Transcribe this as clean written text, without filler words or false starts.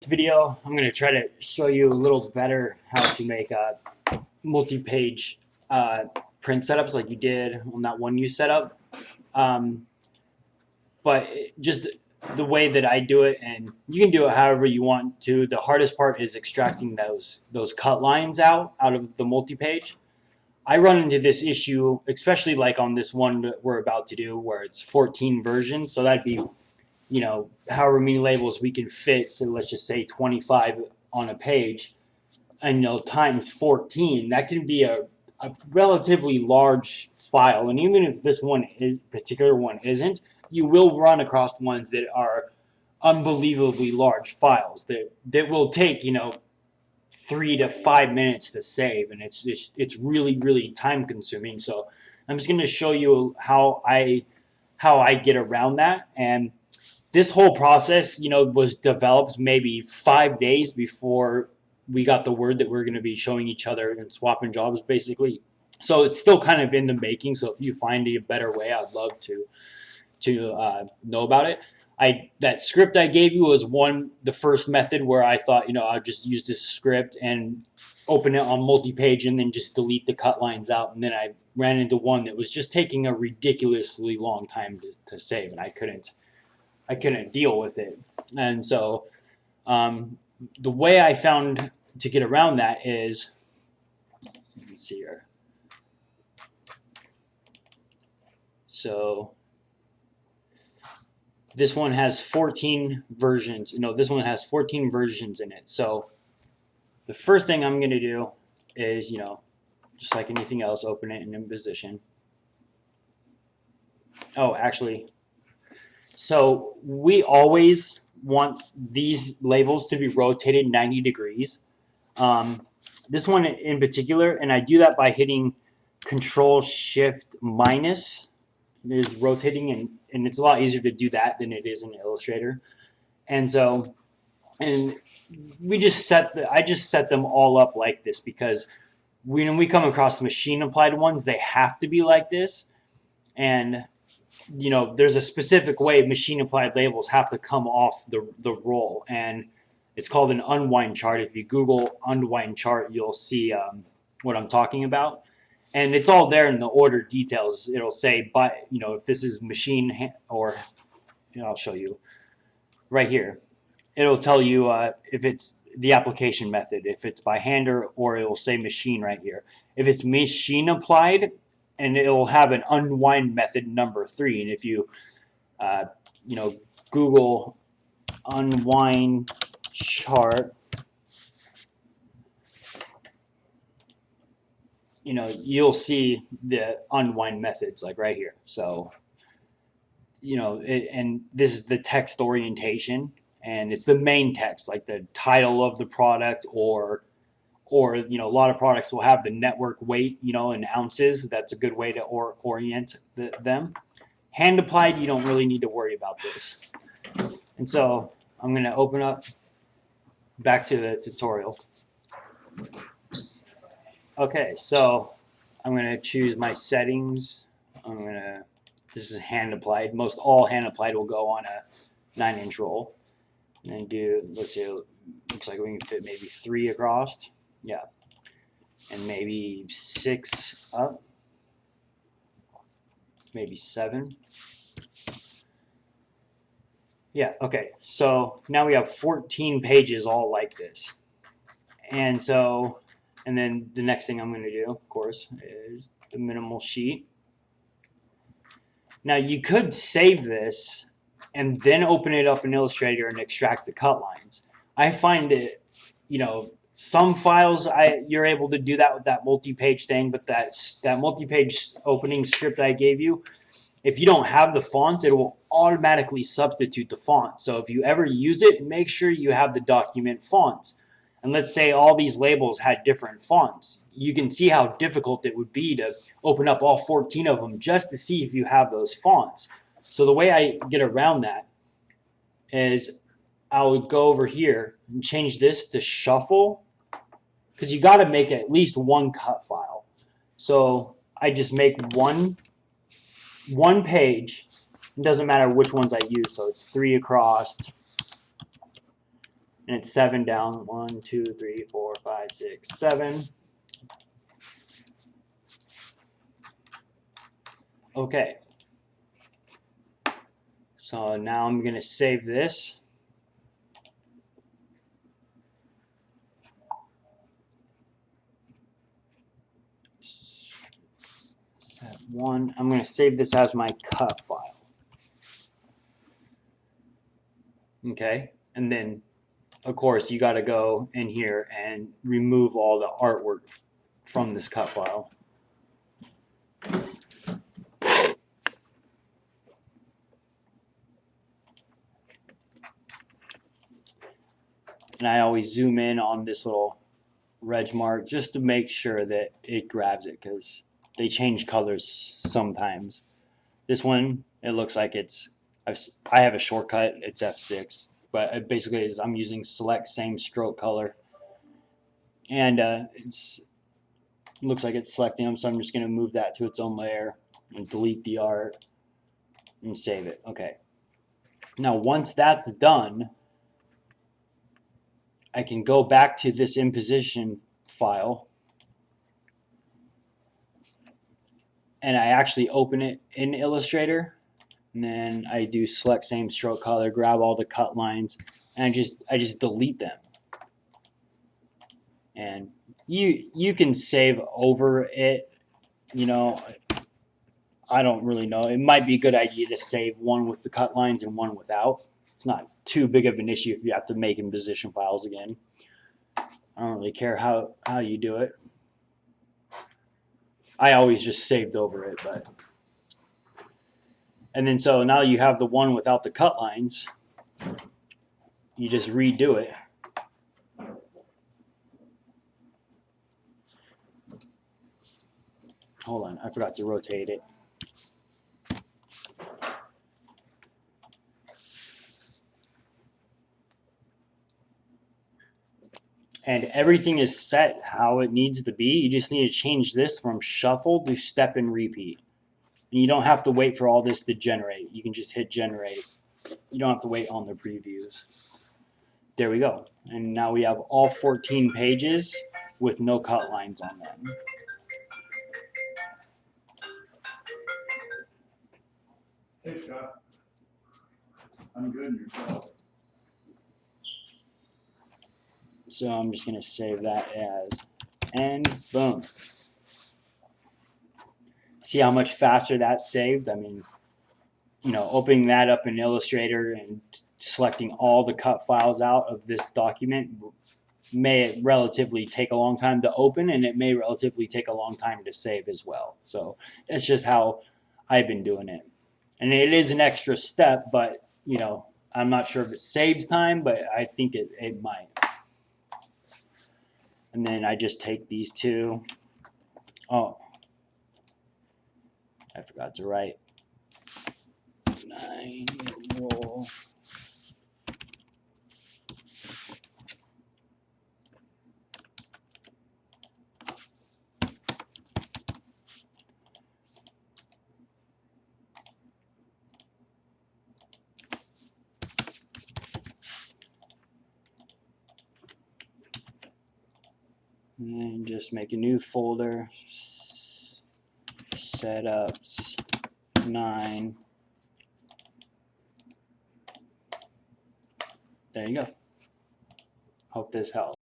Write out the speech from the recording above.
video, I'm going to try to show you a little better how to make multi-page print setups like you did on that one you set up. But just the way that I do it, and you can do it however you want to. The hardest part is extracting those cut lines out of the multi-page. I run into this issue, especially like on this one that we're about to do, where it's 14 versions. So that'd be, however many labels we can fit. So let's just say 25 on a page, and times 14. That can be a relatively large file. And even if this particular one isn't, you will run across ones that are unbelievably large files that will take 3 to 5 minutes to save, and it's really time consuming. So I'm just going to show you how I get around that. And this whole process was developed maybe 5 days before we got the word that we're going to be showing each other and swapping jobs basically. So it's still kind of in the making. So if you find a better way, I'd love to know about it. That script I gave you was the first method where I thought, I'll just use this script and open it on multi-page and then just delete the cut lines out. And then I ran into one that was just taking a ridiculously long time to save, and I couldn't deal with it. And so the way I found to get around that is, let's see here. So this one has 14 versions. This one has 14 versions in it. So the first thing I'm going to do is, just like anything else, open it in position. Oh, actually, so we always want these labels to be rotated 90 degrees. This one in particular, and I do that by hitting Control-Shift-. It is rotating, and it's a lot easier to do that than it is in Illustrator. And so, and I just set them all up like this because when we come across machine applied ones, they have to be like this. And there's a specific way machine applied labels have to come off the roll, and it's called an unwind chart. If you Google unwind chart, you'll see what I'm talking about. And it's all there in the order details. It'll say, if this is machine, or I'll show you right here. It'll tell you if it's the application method, if it's by hand, or it will say machine right here. If it's machine applied, and it'll have an unwind method number 3. And if you, Google unwind chart, you'll see the unwind methods like right here. So, and this is the text orientation, and it's the main text, like the title of the product, or a lot of products will have the network weight, in ounces. That's a good way to orient them. Hand applied, you don't really need to worry about this. And so I'm going to open up back to the tutorial. Okay, so I'm going to choose my settings. This is hand applied. Most all hand applied will go on a 9-inch roll. And then let's say, looks like we can fit maybe 3 across. Yeah. And maybe 6 up. Maybe 7. Yeah, okay. So now we have 14 pages all like this. And so, and then the next thing I'm going to do, of course, is the minimal sheet. Now you could save this and then open it up in Illustrator and extract the cut lines. I find it, some files you're able to do that with that multi-page thing, but that multi-page opening script I gave you, if you don't have the font, it will automatically substitute the font. So if you ever use it, make sure you have the document fonts. And let's say all these labels had different fonts. You can see how difficult it would be to open up all 14 of them just to see if you have those fonts. So the way I get around that is I'll go over here and change this to shuffle, because you got to make at least one cut file. So I just make one page. It doesn't matter which ones I use, so it's 3 across, and it's 7 down. 1, 2, 3, 4, 5, 6, 7. Okay. So now I'm going to save this. Set 1. I'm going to save this as my cut file. Okay. And then, of course, you got to go in here and remove all the artwork from this cut file. And I always zoom in on this little reg mark just to make sure that it grabs it, because they change colors sometimes. This one, it looks like it's, I have a shortcut, it's F6, but it basically is, I'm using select same stroke color, and it looks like it's selecting them, so I'm just going to move that to its own layer and delete the art and save it. Okay. Now once that's done, I can go back to this imposition file, and I actually open it in Illustrator, and then I do select same stroke color, grab all the cut lines, and I just delete them. And you can save over it, you know. I don't really know. It might be a good idea to save one with the cut lines and one without. It's not too big of an issue if you have to make imposition files again. I don't really care how you do it. I always just saved over it, but. And then so now you have the one without the cut lines. You just redo it. Hold on, I forgot to rotate it. And everything is set how it needs to be. You just need to change this from shuffle to step and repeat. And you don't have to wait for all this to generate. You can just hit generate. You don't have to wait on the previews. There we go. And now we have all 14 pages with no cut lines on them. Hey, Scott. I'm good. Yourself? So I'm just going to save that as, and boom. See how much faster that's saved? I mean, you know, opening that up in Illustrator and selecting all the cut files out of this document may relatively take a long time to open, and it may relatively take a long time to save as well. So that's just how I've been doing it. And it is an extra step, but, you know, I'm not sure if it saves time, but I think it might. And then I just take these two. Oh, I forgot to write 9 roll. And just make a new folder, setups 9. There you go. Hope this helps.